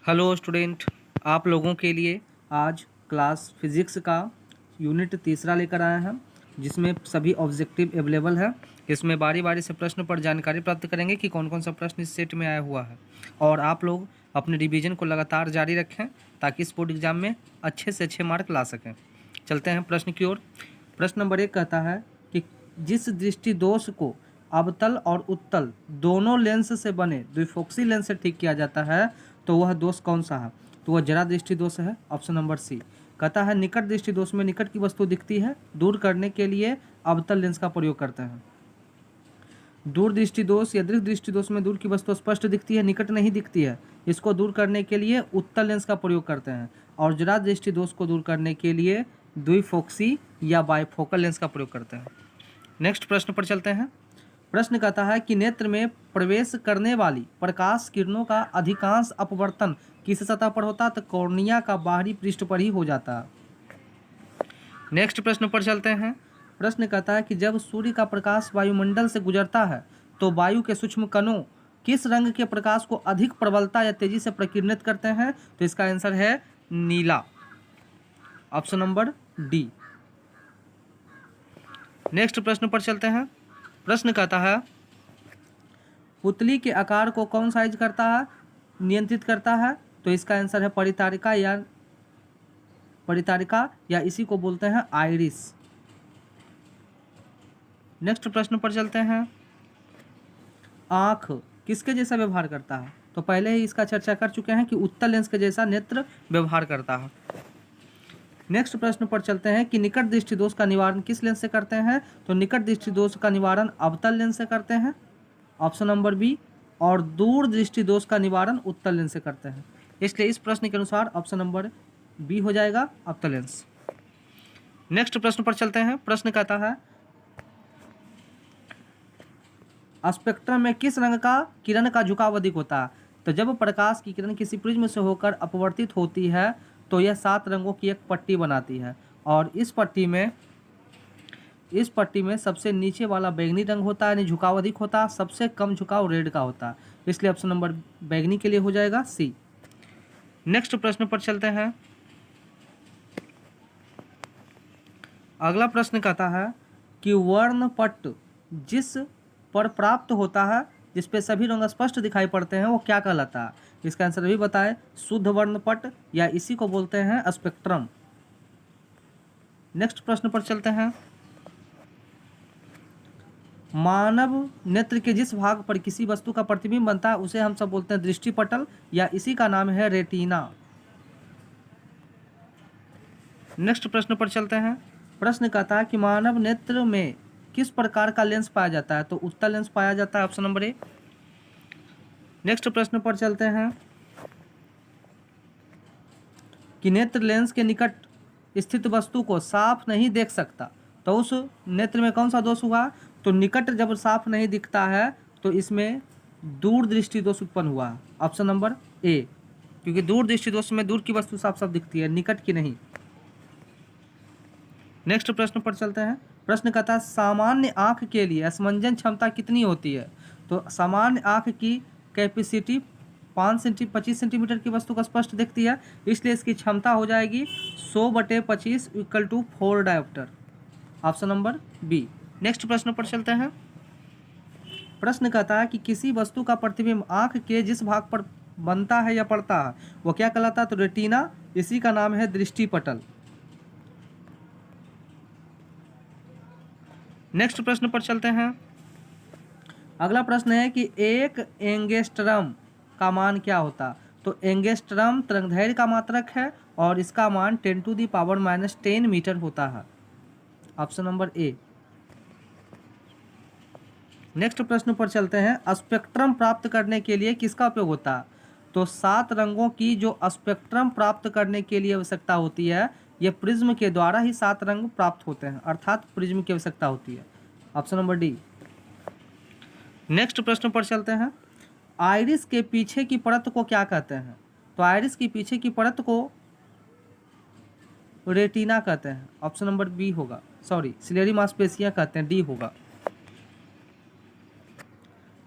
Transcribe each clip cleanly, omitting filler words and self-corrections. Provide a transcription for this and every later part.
Hello student, आप लोगों के लिए आज क्लास फिजिक्स का यूनिट तीसरा लेकर आए हैं, जिसमें सभी ऑब्जेक्टिव अवेलेबल है। इसमें बारी बारी से प्रश्न पर जानकारी प्राप्त करेंगे कि कौन कौन सा प्रश्न इस सेट में आया हुआ है, और आप लोग अपने रिवीजन को लगातार जारी रखें ताकि इस बोर्ड एग्जाम में अच्छे से अच्छे मार्क ला सकें। चलते हैं प्रश्न की ओर। प्रश्न नंबर 1 कहता है कि जिस दृष्टि दोष को अवतल और उत्तल दोनों लेंस से बने द्विफोक्सी लेंस से ठीक किया जाता है तो वह दोष कौन सा है? तो वह जरा दृष्टि दोष है, ऑप्शन नंबर सी। कहता है निकट दृष्टि दोष में निकट की वस्तु दिखती है, दूर करने के लिए अवतल लेंस का प्रयोग करते हैं। दूर दृष्टि दोष या दृढ़ दृष्टि दोष में दूर की वस्तु स्पष्ट दिखती है, निकट नहीं दिखती है, इसको दूर करने के लिए उत्तल लेंस का प्रयोग करते हैं। और जरा दृष्टि दोष को दूर करने के लिए द्विफोक्सी या बाइफोकल लेंस का प्रयोग करते हैं। नेक्स्ट प्रश्न पर चलते हैं। प्रश्न कहता है कि नेत्र में प्रवेश करने वाली प्रकाश किरणों का अधिकांश अपवर्तन किस सतह पर होता है? तो कॉर्निया का बाहरी पृष्ठ पर ही हो जाता है। नेक्स्ट प्रश्न पर चलते हैं। प्रश्न कहता है कि जब सूर्य का प्रकाश वायुमंडल से गुजरता है तो वायु के सूक्ष्म कणों किस रंग के प्रकाश को अधिक प्रबलता या तेजी से प्रकीर्णित करते हैं? तो इसका आंसर है नीला, ऑप्शन नंबर डी। नेक्स्ट प्रश्न पर चलते हैं। प्रश्न कहता है पुतली के आकार को कौन साइज करता है, नियंत्रित करता है? तो इसका आंसर है परितारिका या इसी को बोलते हैं आइरिस। नेक्स्ट प्रश्न पर चलते हैं। आँख किसके जैसा व्यवहार करता है? तो पहले ही इसका चर्चा कर चुके हैं कि उत्तल लेंस के जैसा नेत्र व्यवहार करता है। नेक्स्ट प्रश्न पर चलते हैं कि निकट दृष्टि दोष का निवारण किस लेंस से करते हैं? तो निकट दृष्टि दोष का निवारण अवतल लेंस से करते हैं, ऑप्शन नंबर बी। और दूर दृष्टि दोष का निवारण उत्तल लेंस से करते हैं, इसलिए इस प्रश्न के अनुसार ऑप्शन नंबर बी हो जाएगा, अवतल लेंस। नेक्स्ट प्रश्न पर चलते हैं। प्रश्न कहता है स्पेक्ट्रम में किस रंग का किरण का झुकाव अधिक होता है? तो जब प्रकाश की किरण किसी प्रिज्म से होकर अपवर्तित होती है तो यह 7 रंगों की एक पट्टी बनाती है, और इस पट्टी में सबसे नीचे वाला बैंगनी रंग होता है, यानी झुकाव अधिक होता है, सबसे कम झुकाव रेड का होता है, इसलिए ऑप्शन नंबर बैंगनी के लिए हो जाएगा सी। नेक्स्ट प्रश्न पर चलते हैं। अगला प्रश्न कहता है कि वर्णपट जिस पर प्राप्त होता है, जिस पे सभी रंग स्पष्ट दिखाई पड़ते हैं, वो क्या कहलाता है? इसका आंसर भी बताएं, शुद्ध वर्णपट या इसी को बोलते हैं स्पेक्ट्रम। नेक्स्ट प्रश्न पर चलते हैं। मानव नेत्र के जिस भाग पर किसी वस्तु का प्रतिबिंब बनता है उसे हम सब बोलते हैं दृष्टिपटल, या इसी का नाम है रेटिना। नेक्स्ट प्रश्न पर चलते हैं। प्रश्न कहता है कि मानव नेत्र में किस प्रकार का लेंस पाया जाता है? तो उत्तल लेंस पाया जाता है, ऑप्शन नंबर ए। नेक्स्ट प्रश्न पर चलते हैं कि नेत्र लेंस के निकट स्थित वस्तु को साफ नहीं देख सकता, तो उस नेत्र में कौन सा दोष हुआ? तो निकट जब साफ नहीं दिखता है तो इसमें दूर दृष्टि दोष उत्पन्न हुआ, ऑप्शन नंबर ए, क्योंकि दूर दृष्टि दोष में दूर की वस्तु साफ साफ दिखती है, निकट की नहीं। नेक्स्ट प्रश्न पर चलते हैं। प्रश्न कहता है सामान्य आंख के लिए स्मंजन क्षमता कितनी होती है? तो सामान्य आंख की कैपेसिटी 25 सेंटीमीटर की वस्तु को स्पष्ट दिखती है, इसलिए इसकी क्षमता हो जाएगी 100/25 = 4 dioptre, option number B. Next प्रश्न पर चलते हैं। प्रश्न कहता है कि किसी वस्तु का प्रतिबिंब आंख के जिस भाग पर बनता है या पड़ता है वो क्या कहलाता है? तो रेटिना, इसी का नाम है दृष्टिपटल। नेक्स्ट प्रश्न पर चलते हैं। अगला प्रश्न है कि एक एंगस्ट्रम का मान क्या होता? तो एंगस्ट्रम तरंगदैर्घ्य का मात्रक है और इसका मान 10⁻⁻10 मीटर होता है, ऑप्शन नंबर ए। नेक्स्ट प्रश्न पर चलते हैं। स्पेक्ट्रम प्राप्त करने के लिए किसका उपयोग होता है? तो 7 रंगों की जो स्पेक्ट्रम प्राप्त करने के लिए आवश्यकता होती है, यह प्रिज्म के द्वारा ही 7 रंग प्राप्त होते हैं, अर्थात प्रिज्म की आवश्यकता होती है, ऑप्शन नंबर डी। नेक्स्ट प्रश्न पर चलते हैं। आइरिस के पीछे की परत को क्या कहते हैं? तो आइरिस की पीछे की परत को रेटिना कहते हैं, ऑप्शन नंबर बी होगा, सॉरी सिलेरी मांसपेशियां कहते हैं, डी होगा।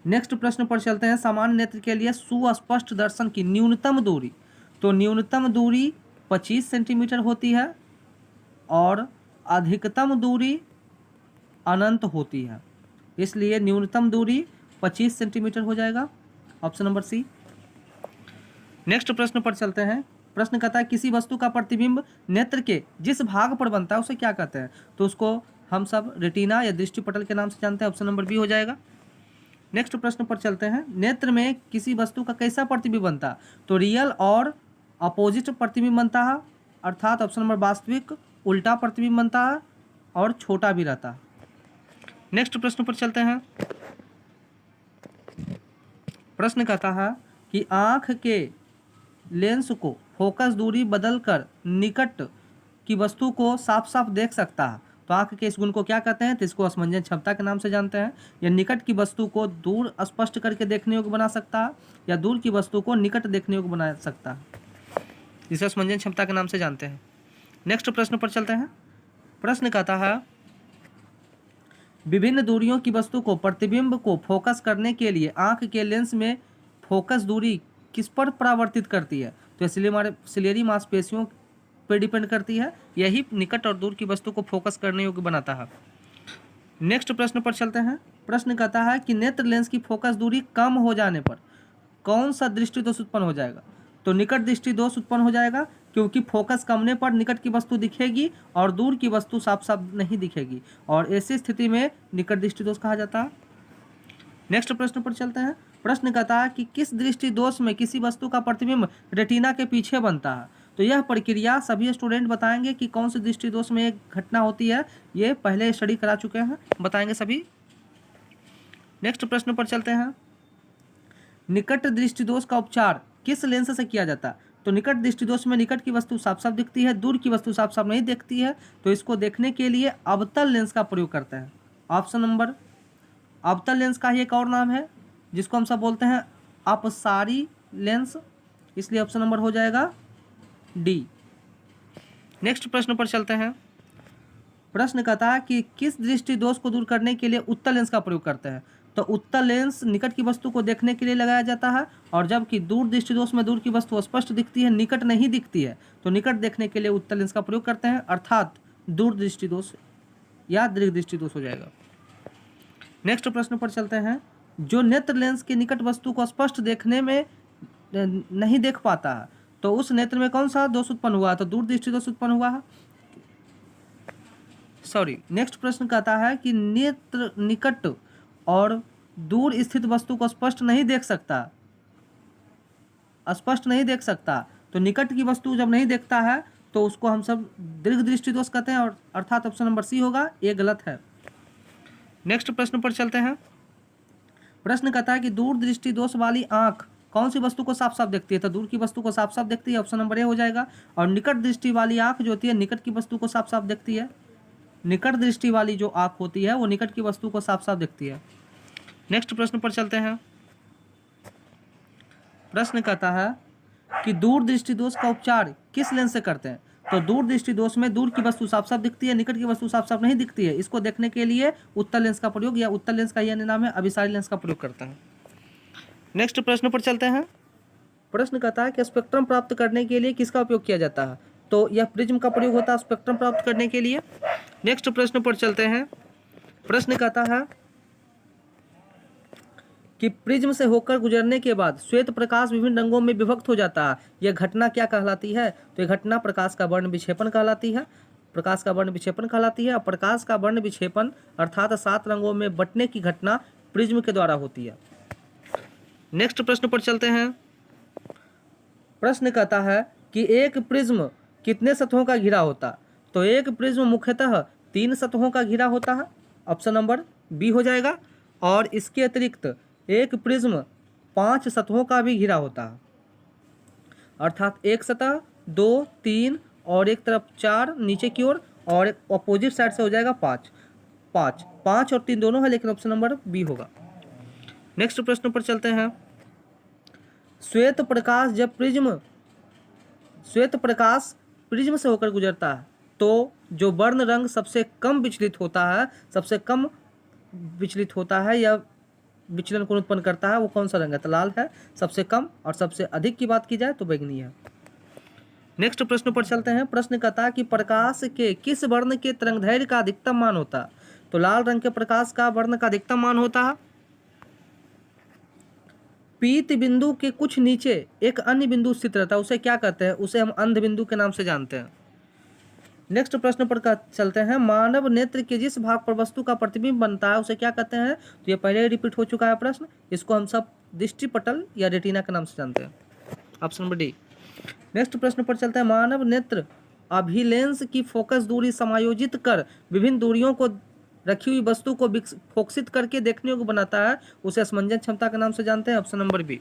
नेक्स्ट प्रश्न पर चलते हैं। सामान्य नेत्र के लिए सुस्पष्ट दर्शन की न्यूनतम दूरी तो न्यूनतम दूरी 25 सेंटीमीटर होती है और अधिकतम दूरी अनंत होती है, इसलिए न्यूनतम दूरी 25 सेंटीमीटर हो जाएगा, ऑप्शन नंबर सी। नेक्स्ट प्रश्न पर चलते हैं। प्रश्न कहता है किसी वस्तु का प्रतिबिंब नेत्र के जिस भाग पर बनता है उसे क्या कहते हैं? तो उसको हम सब रेटिना या दृष्टिपटल के नाम से जानते हैं, ऑप्शन नंबर बी हो जाएगा। नेक्स्ट प्रश्न पर चलते हैं। नेत्र में किसी वस्तु का कैसा प्रतिबिंब बनता है? तो रियल और अपोजिट प्रतिबिंब बनता है, अर्थात ऑप्शन नंबर वास्तविक, उल्टा प्रतिबिंब बनता है और छोटा भी रहता है। नेक्स्ट प्रश्न पर चलते हैं। प्रश्न कहता है कि आँख के लेंस को फोकस दूरी बदलकर निकट की वस्तु को साफ साफ देख सकता है, तो आँख के इस गुण को क्या कहते हैं? तो इसको असमंजन क्षमता के नाम से जानते हैं। यह निकट की वस्तु को दूर स्पष्ट करके देखने योग्य बना सकता है या दूर की वस्तु को निकट देखने योग्य बना सकता है, जिसे असमंजन क्षमता के नाम से जानते हैं। नेक्स्ट प्रश्न पर चलते हैं। प्रश्न कहता है विभिन्न दूरियों की वस्तु को प्रतिबिंब को फोकस करने के लिए आँख के लेंस में फोकस दूरी किस पर परावर्तित करती है? तो इसलिए हमारे सिलेरी मांसपेशियों पर डिपेंड करती है, यही निकट और दूर की वस्तु को फोकस करने योग्य बनाता है। नेक्स्ट प्रश्न पर चलते हैं। प्रश्न कहता है कि नेत्र लेंस की फोकस दूरी कम हो जाने पर कौन सा दृष्टि दोष उत्पन्न हो जाएगा? तो निकट दृष्टि दोष उत्पन्न हो जाएगा, क्योंकि फोकस कमने पर निकट की वस्तु दिखेगी और दूर की वस्तु साफ साफ नहीं दिखेगी, और ऐसी स्थिति में निकट दृष्टि दोष कहा जाता है। नेक्स्ट प्रश्न पर चलते हैं। प्रश्न कहता है कि किस दृष्टि दोष में किसी वस्तु का प्रतिबिंब रेटिना के पीछे बनता है? तो यह प्रक्रिया सभी स्टूडेंट बताएंगे कि कौन सी दृष्टि दोष में एक घटना होती है, ये पहले स्टडी करा चुके हैं, बताएंगे सभी। नेक्स्ट प्रश्न पर चलते हैं। निकट दृष्टि दोष का उपचार किस लेंस से किया जाता है? तो निकट दृष्टि दोष में निकट की वस्तु साफ साफ दिखती है, दूर की वस्तु साफ साफ नहीं दिखती है, तो इसको देखने के लिए अवतल लेंस का प्रयोग करते हैं। ऑप्शन नंबर, अवतल लेंस का ही एक और नाम है जिसको हम सब बोलते हैं अपसारी लेंस, इसलिए ऑप्शन नंबर हो जाएगा डी। नेक्स्ट प्रश्न पर चलते हैं। प्रश्न कहता है कि किस दृष्टि दोष को दूर करने के लिए उत्तल लेंस का प्रयोग करते हैं? तो उत्तल लेंस निकट की वस्तु को देखने के लिए लगाया जाता है, और जबकि दूर दृष्टि दोष में दूर की वस्तु स्पष्ट दिखती है, निकट नहीं दिखती है, तो निकट देखने के लिए उत्तल लेंस का प्रयोग करते हैं, अर्थात दूर दृष्टि दोष या दीर्घ दृष्टि दोष हो जाएगा। नेक्स्ट प्रश्न पर चलते हैं। जो नेत्र लेंस के निकट वस्तु को स्पष्ट देखने में नहीं देख पाता है, तो उस नेत्र में कौन सा दोष उत्पन्न हुआ? तो दूर दृष्टि दोष उत्पन्न हुआ है। नेक्स्ट प्रश्न कहता है कि नेत्र निकट और दूर स्थित वस्तु को स्पष्ट नहीं देख सकता, तो निकट की वस्तु जब नहीं देखता है तो उसको हम सब दीर्घ दृष्टि दोष कहते हैं, और अर्थात ऑप्शन नंबर सी होगा, ये गलत है। नेक्स्ट प्रश्न पर चलते हैं। प्रश्न कहता है कि दूर दृष्टि दोष वाली आंख कौन सी वस्तु को साफ साफ देखती है? तो दूर की वस्तु को साफ साफ देखती है, ऑप्शन नंबर ए हो जाएगा। और निकट दृष्टि वाली आंख जो होती है निकट की वस्तु को साफ साफ देखती है। निकट दृष्टि वाली जो आंख होती है वो निकट की वस्तु को साफ साफ देखती है। नेक्स्ट प्रश्न पर चलते हैं। प्रश्न कहता है कि दूर दृष्टि दोष का उपचार किस लेंस से करते हैं? तो दूर दृष्टि दोष में दूर की वस्तु साफ साफ दिखती है, निकट की वस्तु साफ साफ नहीं दिखती है, इसको देखने के लिए उत्तल लेंस का प्रयोग, या उत्तल लेंस का यह नाम है अभिसारी लेंस का प्रयोग करता है। नेक्स्ट प्रश्न पर चलते हैं। प्रश्न कहता है कि स्पेक्ट्रम प्राप्त करने के लिए किसका उपयोग किया जाता है? तो यह प्रिज्म का प्रयोग होता है स्पेक्ट्रम प्राप्त करने के लिए। नेक्स्ट प्रश्न पर चलते हैं। प्रश्न कहता है कि प्रिज्म से होकर गुजरने के बाद श्वेत प्रकाश विभिन्न रंगों में विभक्त हो जाता है, यह घटना क्या कहलाती है? तो यह घटना प्रकाश का वर्ण विक्षेपण कहलाती है। प्रकाश का वर्ण विक्षेपण कहलाती है, और प्रकाश का वर्ण विक्षेपण अर्थात 7 रंगों में बंटने की घटना प्रिज्म के द्वारा होती है। नेक्स्ट प्रश्न पर चलते हैं। प्रश्न कहता है कि एक प्रिज्म कितने सतहों का घिरा होता है? तो एक प्रिज्म मुख्यतः 3 सतहों का घिरा होता है, ऑप्शन नंबर बी हो जाएगा। और इसके अतिरिक्त एक प्रिज्म 5 सतहों का भी घिरा होता है, अर्थात एक सतह, 2, 3 और एक तरफ 4 नीचे की ओर, और एक अपोजिट साइड से हो जाएगा 5 और 3 दोनों है, लेकिन ऑप्शन नंबर बी होगा। नेक्स्ट प्रश्न पर चलते हैं। श्वेत प्रकाश प्रिज्म से होकर गुजरता है, तो जो वर्ण रंग सबसे कम विचलित होता है या विचलन को उत्पन्न करता है वो कौन सा रंग है? तो लाल है सबसे कम, और सबसे अधिक की बात की जाए तो बैंगनी है। नेक्स्ट प्रश्न पर चलते हैं। प्रश्न कहता है कि प्रकाश के किस वर्ण के तरंगदैर्घ्य का अधिकतम मान होता है? तो लाल रंग के प्रकाश का वर्ण का अधिकतम मान होता है पीत बिंदु के कुछ नीचे एक अन्य बिंदु स्थित रहता है, उसे क्या कहते हैं? उसे हम अंध बिंदु के नाम से जानते हैं। नेक्स्ट प्रश्न पर चलते हैं। मानव नेत्र के जिस भाग पर वस्तु का प्रतिबिंब बनता है उसे क्या कहते हैं? तो ये पहले ही रिपीट हो चुका है प्रश्न। इसको हम सब दृष्टि पटल या रेटिना के नाम से जानते हैं। Option number D. नेक्स्ट प्रश्न पर चलते हैं। मानव नेत्र अभिलेंस की फोकस दूरी समायोजित कर विभिन्न दूरियों को रखी हुई वस्तु को फोकसित करके देखने को बनाता है, उसे असमंजन क्षमता के नाम से जानते हैं। Option number B.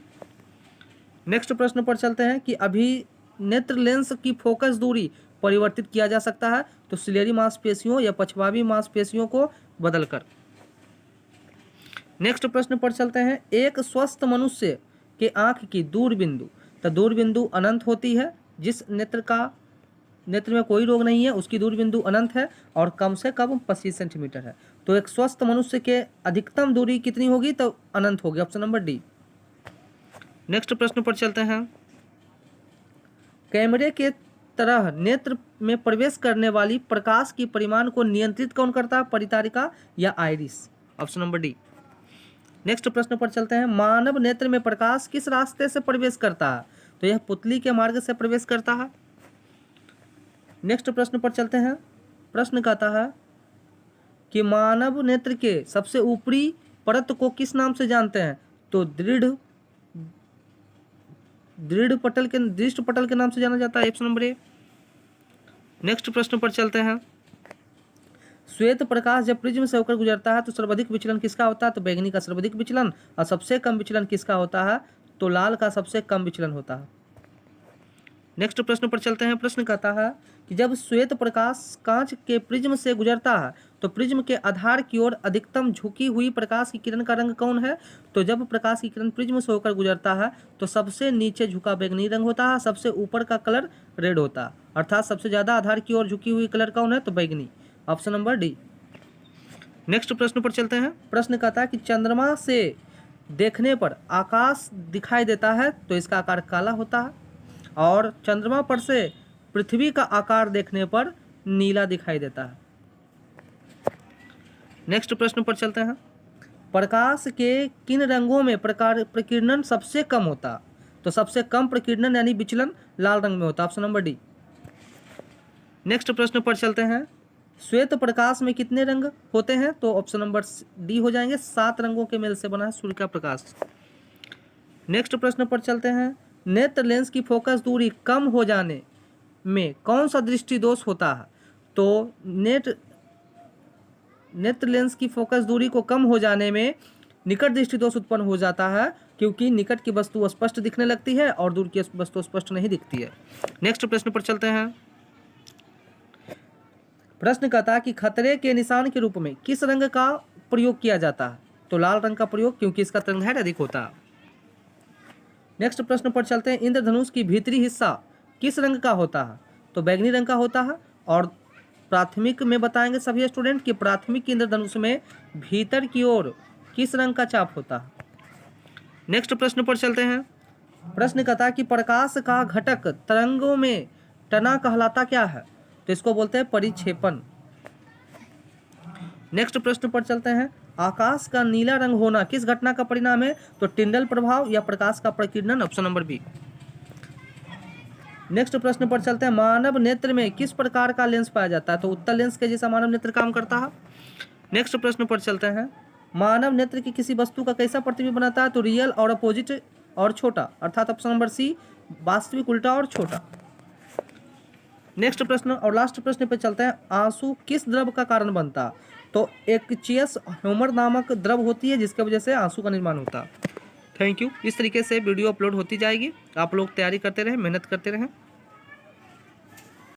नेक्स्ट प्रश्न पर चलते हैं कि अभिनेत्र लेंस की फोकस दूरी परिवर्तित किया जा सकता है, तो सिलेरी मांसपेशियों या पछवावी मांसपेशियों को बदलकर। नेक्स्ट प्रश्न पर चलते हैं। एक स्वस्थ मनुष्य के आंख की दूरबिंदु, तो दूरबिंदु अनंत होती है। जिस नेत्र में कोई रोग नहीं है उसकी दूरबिंदु अनंत है और कम से कम 25 सेंटीमीटर है। तो एक स्वस्थ मनुष्य के अधिकतम दूरी कितनी होगी? तो अनंत होगी। Option number D. नेक्स्ट प्रश्न पर चलते हैं। कैमरे के तरह नेत्र में प्रवेश करने वाली प्रकाश की परिमाण को नियंत्रित कौन करता है? परितारिका या iris? Option number D. Next प्रश्न पर चलते हैं। मानव नेत्र में प्रकाश किस रास्ते से प्रवेश करता है? तो यह पुतली के मार्ग से प्रवेश करता है। नेक्स्ट प्रश्न पर चलते हैं। प्रश्न कहता है कि मानव नेत्र के सबसे ऊपरी परत को किस नाम से जानते हैं? तो दृष्ट पटल के नाम से जाना जाता है। Option number A. नेक्स्ट प्रश्न पर चलते हैं। श्वेत प्रकाश जब प्रिज्म से होकर गुजरता है तो सर्वाधिक विचलन किसका होता है? तो बैंगनी का सर्वाधिक विचलन। और सबसे कम विचलन किसका होता है? तो लाल का सबसे कम विचलन होता है। नेक्स्ट प्रश्न पर चलते हैं। प्रश्न कहता है कि जब श्वेत प्रकाश कांच के प्रिज्म से गुजरता है तो प्रिज्म के आधार की ओर अधिकतम झुकी हुई प्रकाश की किरण का रंग कौन है? तो जब प्रकाश की किरण प्रिज्म से होकर गुजरता है तो सबसे नीचे झुका बैंगनी रंग होता है, सबसे ऊपर का कलर रेड होता है। अर्थात सबसे ज़्यादा आधार की ओर झुकी हुई कलर कौन है? तो बैंगनी। Option number D. नेक्स्ट प्रश्न पर चलते हैं। प्रश्न कहता है कि चंद्रमा से देखने पर आकाश दिखाई देता है तो इसका आकार काला होता है, और चंद्रमा पर से पृथ्वी का आकार देखने पर नीला दिखाई देता है। नेक्स्ट प्रश्न पर चलते हैं। प्रकाश के किन रंगों में प्रकीर्णन सबसे कम होता? तो सबसे कम प्रकीर्णन यानी विचलन लाल रंग में होता है। Option number D. नेक्स्ट प्रश्न पर चलते हैं। श्वेत प्रकाश में कितने रंग होते हैं? तो ऑप्शन नंबर डी हो जाएंगे। 7 रंगों के मेल से बना है सूर्य का प्रकाश। नेक्स्ट प्रश्न पर चलते हैं। नेत्र लेंस की फोकस दूरी कम हो जाने में कौन सा दृष्टि दोष होता है? तो नेत्र लेंस की फोकस दूरी को कम हो जाने में निकट दृष्टि दोष उत्पन्न हो जाता है, क्योंकि निकट की वस्तु स्पष्ट दिखने लगती है और दूर की वस्तु स्पष्ट नहीं दिखती है। नेक्स्ट प्रश्न पर चलते हैं। प्रश्न कहता है कि खतरे के निशान के रूप में किस रंग का प्रयोग किया जाता है? तो लाल रंग का प्रयोग, क्योंकि इसका तरंगदैर्घ्य अधिक होता है। नेक्स्ट प्रश्न पर चलते हैं। इंद्रधनुष की भीतरी हिस्सा किस रंग का होता है? तो बैंगनी रंग का होता है। और प्राथमिक में बताएंगे सभी स्टूडेंट कि प्राथमिक इंद्रधनुष में भीतर की ओर किस रंग का चाप होता है। नेक्स्ट प्रश्न पर चलते हैं। प्रश्न कहता है कि प्रकाश का घटक तरंगों में तना कहलाता क्या है? तो इसको बोलते हैं परिक्षेपण। नेक्स्ट प्रश्न पर चलते हैं। आकाश का नीला रंग होना किस घटना का परिणाम है? तो टिंडल प्रभाव या प्रकाश का प्रकीर्णन। Option number B. नेक्स्ट प्रश्न पर चलते हैं। मानव नेत्र में किस प्रकार का लेंस पाया जाता है? तो उत्तल लेंस के जैसा मानव नेत्र काम करता है। नेक्स्ट प्रश्न पर चलते हैं। मानव नेत्र की किसी वस्तु का कैसा प्रतिबिंब बनाता है? तो रियल और अपोजिट और छोटा, अर्थात ऑप्शन नंबर सी वास्तविक, उल्टा और छोटा। नेक्स्ट प्रश्न और लास्ट प्रश्न पर चलते हैं। आंसू किस द्रव का कारण बनता? तो एक्वियस ह्यूमर नामक द्रव होती है जिसके वजह से आंसू का निर्माण होता है। Thank you. इस तरीके से वीडियो अपलोड होती जाएगी। आप लोग तैयारी करते रहें, मेहनत करते रहें।